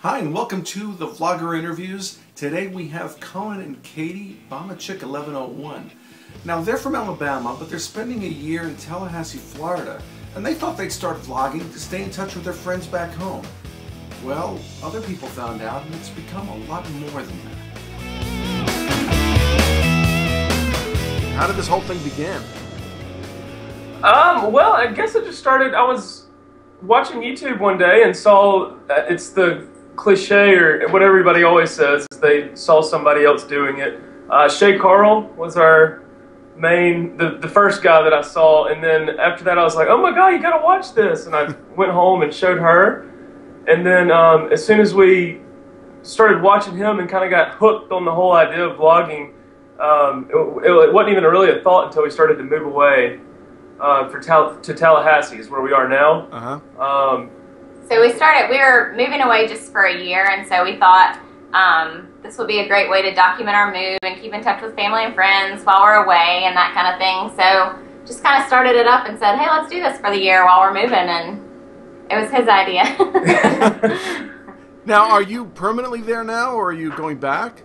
Hi, and welcome to the Vlogger Interviews. Today we have Cullen and Katie, Bamachick1101. Now they're from Alabama, but they're spending a year in Tallahassee, Florida, and they thought they'd start vlogging to stay in touch with their friends back home. Well, other people found out, and it's become a lot more than that. How did this whole thing begin? Well, I guess it just started, I was watching YouTube one day and saw, it's the cliche, or what everybody always says, is they saw somebody else doing it. Shay Carl was our main, the first guy that I saw, and then after that I was like, oh my god, you gotta watch this, and I went home and showed her, and then as soon as we started watching him and kind of got hooked on the whole idea of vlogging, it wasn't even really a thought until we started to move away to Tallahassee, is where we are now. So we were moving away just for a year, and so we thought this would be a great way to document our move and keep in touch with family and friends while we're away and that kind of thing. So just kind of started it up and said, hey, let's do this for the year while we're moving, and it was his idea. Now, are you permanently there now, or are you going back?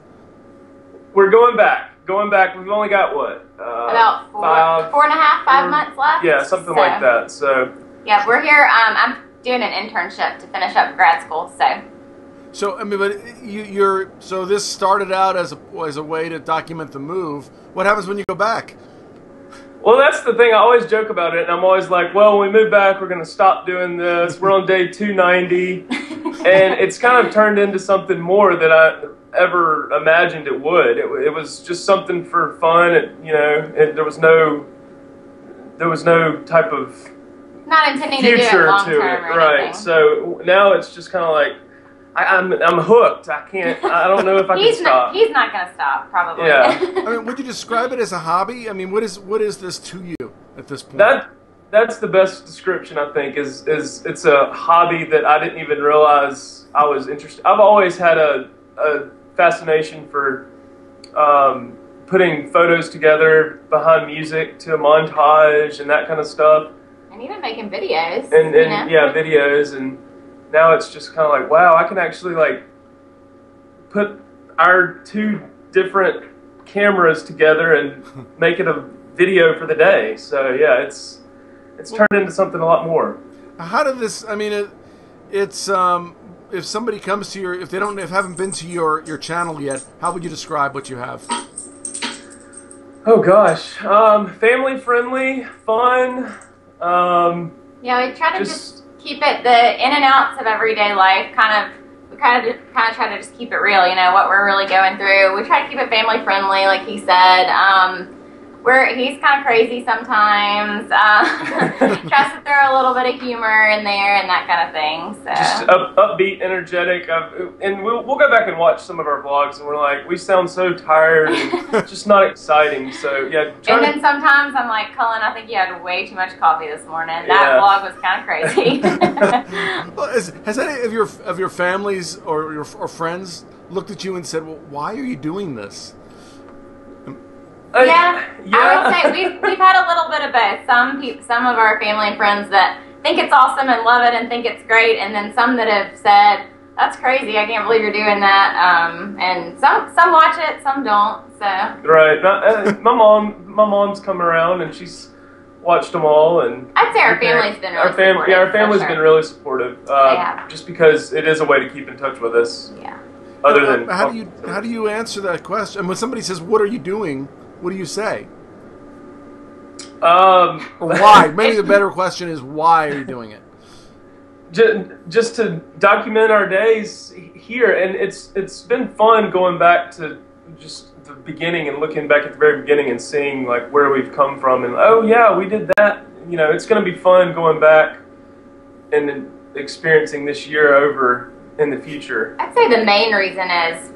We're going back. We've only got, what? About four and a half, 5 months left. Yeah, something like that. So yeah, we're here. I'm doing an internship to finish up grad school. So I mean, but so this started out as a way to document the move. What happens when you go back? Well, that's the thing. I always joke about it, and I'm always like, well, when we move back, we're going to stop doing this. We're on day 290, and it's kind of turned into something more than I ever imagined it would. It was just something for fun. There was no type of not intending to do it long term or right? anything. So now it's just kind of like I'm hooked. I don't know if I can stop. He's not going to stop, probably. Yeah. I mean, would you describe it as a hobby? I mean, what is this to you at this point? That's the best description, I think. Is it's a hobby that I didn't even realize I was interested. I've always had a fascination for putting photos together behind music to a montage and that kind of stuff. And even making videos. And yeah, videos. And now it's just kind of like, wow, I can actually like put our two different cameras together and make it a video for the day. So yeah, it's turned into something a lot more. How did this? I mean, it's if somebody comes to if they haven't been to your channel yet, how would you describe what you have? Oh gosh, family friendly, fun. Yeah, we try to just keep it the in and outs of everyday life. We kind of try to just keep it real. You know what we're really going through. We try to keep it family friendly, like he said. He's kind of crazy sometimes. Tries to throw a little bit of humor in there and that kind of thing. So just upbeat, energetic, and we'll go back and watch some of our vlogs, and we're like, we sound so tired and just not exciting. So yeah. And then sometimes I'm like, Cullen, I think you had way too much coffee this morning. That vlog was kind of crazy. Well, has any of your families or friends looked at you and said, well, why are you doing this? Yeah, I would say we've had a little bit of both. Some of our family and friends that think it's awesome and love it and think it's great, and then some that have said, that's crazy, I can't believe you're doing that. And some watch it, some don't. So right, my mom's come around and she's watched them all, and I'd say our family's been really supportive. Yeah, our family's been really supportive. Just because it is a way to keep in touch with us. Yeah. Other than how do you answer that question? And when somebody says, "What are you doing?" What do you say? Or why? Maybe the better question is, why are you doing it? Just to document our days here, and it's been fun going back to just the beginning and looking back at the very beginning and seeing like where we've come from, and oh yeah, we did that. It's going to be fun going back and experiencing this year over in the future. I'd say the main reason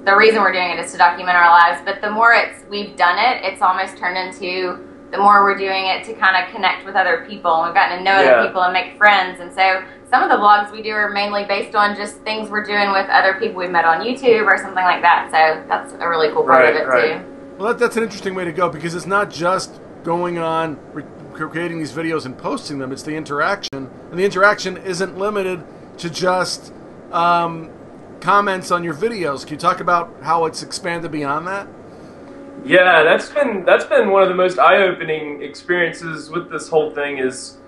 we're doing it is to document our lives, but the more we've done it, it's almost turned into the more we're doing it to kind of connect with other people, and we've gotten to know other people and make friends. And so some of the vlogs we do are mainly based on just things we're doing with other people we've met on YouTube or something like that. So that's a really cool part of it too. Well, that's an interesting way to go, because it's not just going on creating these videos and posting them, it's the interaction, and the interaction isn't limited to just comments on your videos. Can you talk about how it's expanded beyond that? Yeah, that's been one of the most eye-opening experiences with this whole thing is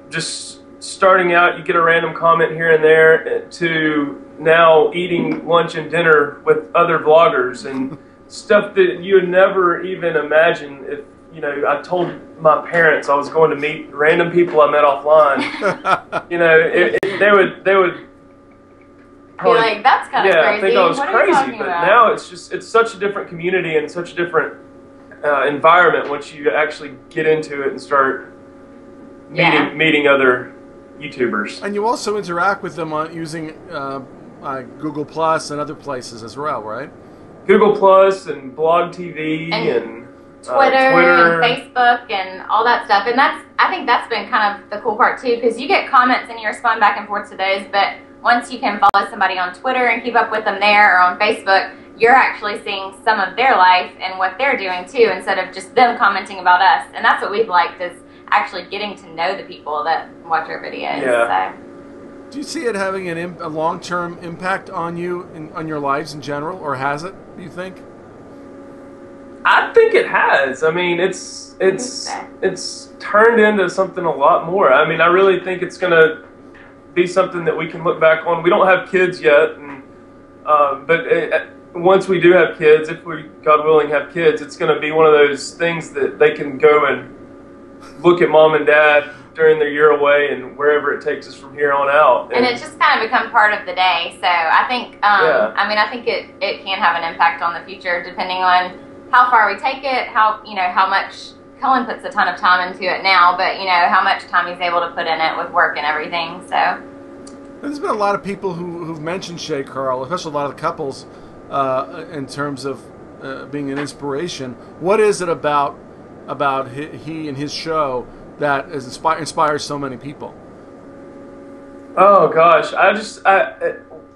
just starting out, you get a random comment here and there to now eating lunch and dinner with other vloggers and stuff that you would never even imagine if, you know, I told my parents I was going to meet random people I met offline. You know, they would be like, that's kind of crazy. I think I was crazy, but now it's such a different community and such a different environment once you actually get into it and start meeting other YouTubers. And you also interact with them on using Google Plus and other places as well, right? Google Plus and Blog TV and Twitter and Facebook and all that stuff. And I think that's been kind of the cool part too, because you get comments and you respond back and forth to those, but once you can follow somebody on Twitter and keep up with them there or on Facebook, you're actually seeing some of their life and what they're doing too, instead of just them commenting about us. And that's what we've liked, is actually getting to know the people that watch our videos. Yeah. So. Do you see it having a long-term impact on you, on your lives in general, or has it, do you think? I think it has. I mean, it's turned into something a lot more. I mean, I really think it's going to be something that we can look back on. We don't have kids yet, and but once we do have kids, if we, God willing, have kids, it's going to be one of those things that they can go and look at mom and dad during their year away and wherever it takes us from here on out. And it's just kind of become part of the day. So I think, I mean, I think it can have an impact on the future depending on how far we take it, how much Cullen puts a ton of time into it now, but how much time he's able to put in it with work and everything. So there's been a lot of people who've mentioned Shay Carl, especially a lot of the couples, in terms of being an inspiration. What is it about he and his show that inspires so many people? Oh gosh,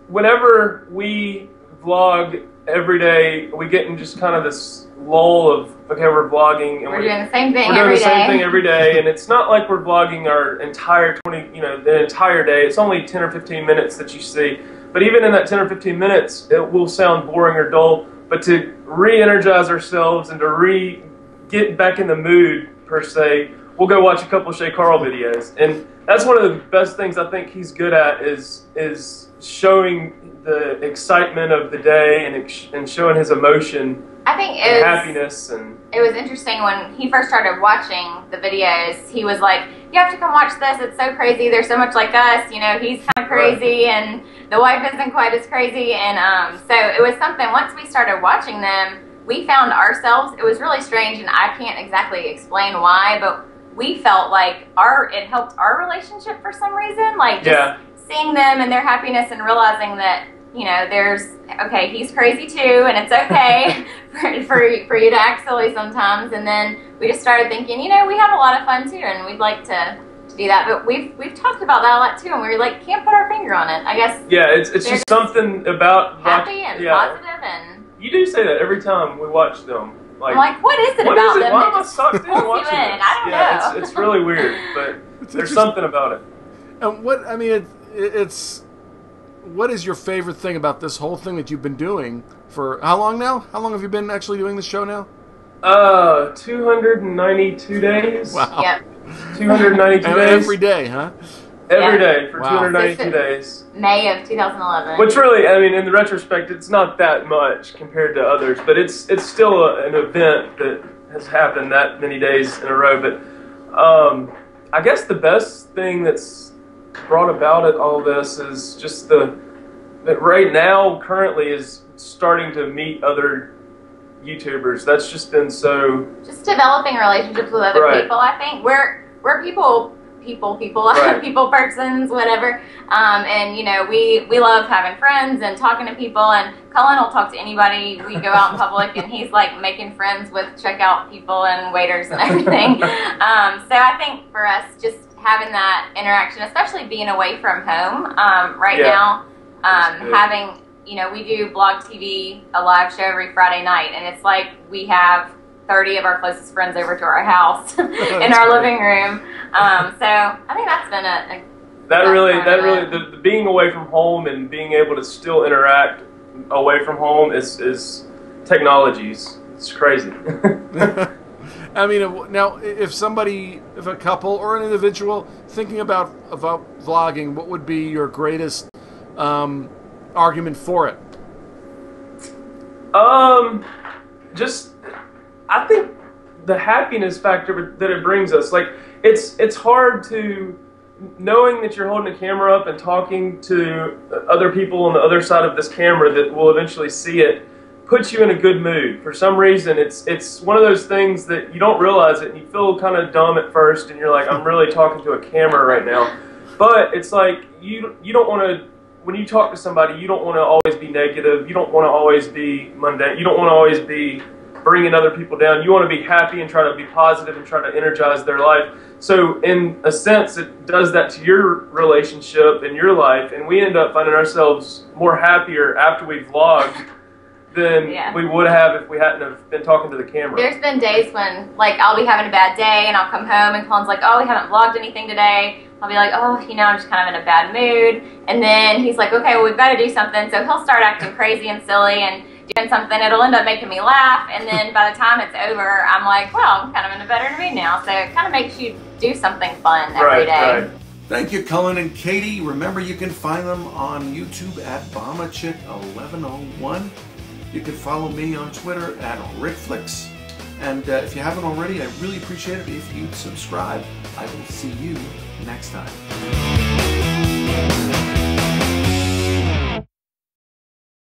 whenever we vlog every day, we get in just kind of this lull of, okay, we're vlogging and we're doing the same thing every day. We're doing the same thing every day, and it's not like we're vlogging our entire the entire day. It's only 10 or 15 minutes that you see. But even in that 10 or 15 minutes, it will sound boring or dull. But to re-energize ourselves and to get back in the mood, per se, we'll go watch a couple of Shay Carl videos. And that's one of the best things I think he's good at is showing the excitement of the day and showing his emotion. I think happiness. And it was interesting when he first started watching the videos. He was like, "You have to come watch this. It's so crazy. They're so much like us. He's kind of crazy, and the wife isn't quite as crazy." And so it was something. Once we started watching them, we found ourselves. It was really strange, and I can't exactly explain why, but we felt like it helped our relationship for some reason. Like just seeing them and their happiness and realizing that, he's crazy too, and it's okay for you to act silly sometimes. And then we just started thinking, we have a lot of fun too, and we'd like to do that. But we've talked about that a lot too, and we like can't put our finger on it, I guess. Yeah, it's just something about happy and positive, and you do say that every time we watch them. I'm like, what is it about them? Why am I sucked in watching this? I don't know. It's really weird, but there's something about it. And what is your favorite thing about this whole thing that you've been doing for how long now? How long have you been actually doing this show now? 292 days. Wow. Yep. 292 days. Every day, huh? Every day for 292 days. May of 2011. Which really, I mean, in the retrospect, it's not that much compared to others, but it's still an event that has happened that many days in a row. But I guess the best thing that's brought about all this is just that right now, currently, is starting to meet other YouTubers. That's just been just developing relationships with other people. I think we're people, right. people persons, whatever. And we love having friends and talking to people. And Cullen will talk to anybody. We go out in public, and he's like making friends with checkout people and waiters and everything. So I think for us, just having that interaction, especially being away from home right now, having. We do Blog TV, a live show every Friday night, and it's like we have 30 of our closest friends over to our house in our living room. So I think that's been a the being away from home and being able to still interact away from home is technologies. It's crazy. I mean, now, if a couple or an individual thinking about vlogging, what would be your greatest argument for it? I think the happiness factor that it brings us. Like, it's hard to, knowing that you're holding a camera up and talking to other people on the other side of this camera that will eventually see it, puts you in a good mood. For some reason, it's one of those things that you don't realize it, and you feel kind of dumb at first, and you're like, I'm really talking to a camera right now. But it's like, you don't want to, when you talk to somebody, you don't want to always be negative. You don't want to always be mundane. You don't want to always be bringing other people down. You want to be happy and try to be positive and try to energize their life. So in a sense, it does that to your relationship and your life, and we end up finding ourselves more happier after we vlogged than we would have if we hadn't have been talking to the camera. There's been days when, like, I'll be having a bad day and I'll come home and Cullen's like, oh, we haven't vlogged anything today. I'll be like, oh, you know, I'm just kind of in a bad mood. And then he's like, okay, well, we've got to do something. So he'll start acting crazy and silly and doing something. It'll end up making me laugh. And then by the time it's over, I'm like, well, I'm kind of in a better mood now. So it kind of makes you do something fun every day. Right. Thank you, Cullen and Katie. Remember, you can find them on YouTube at Bamachick1101. You can follow me on Twitter at RickFlix. And if you haven't already, I really appreciate it if you'd subscribe. I will see you next time.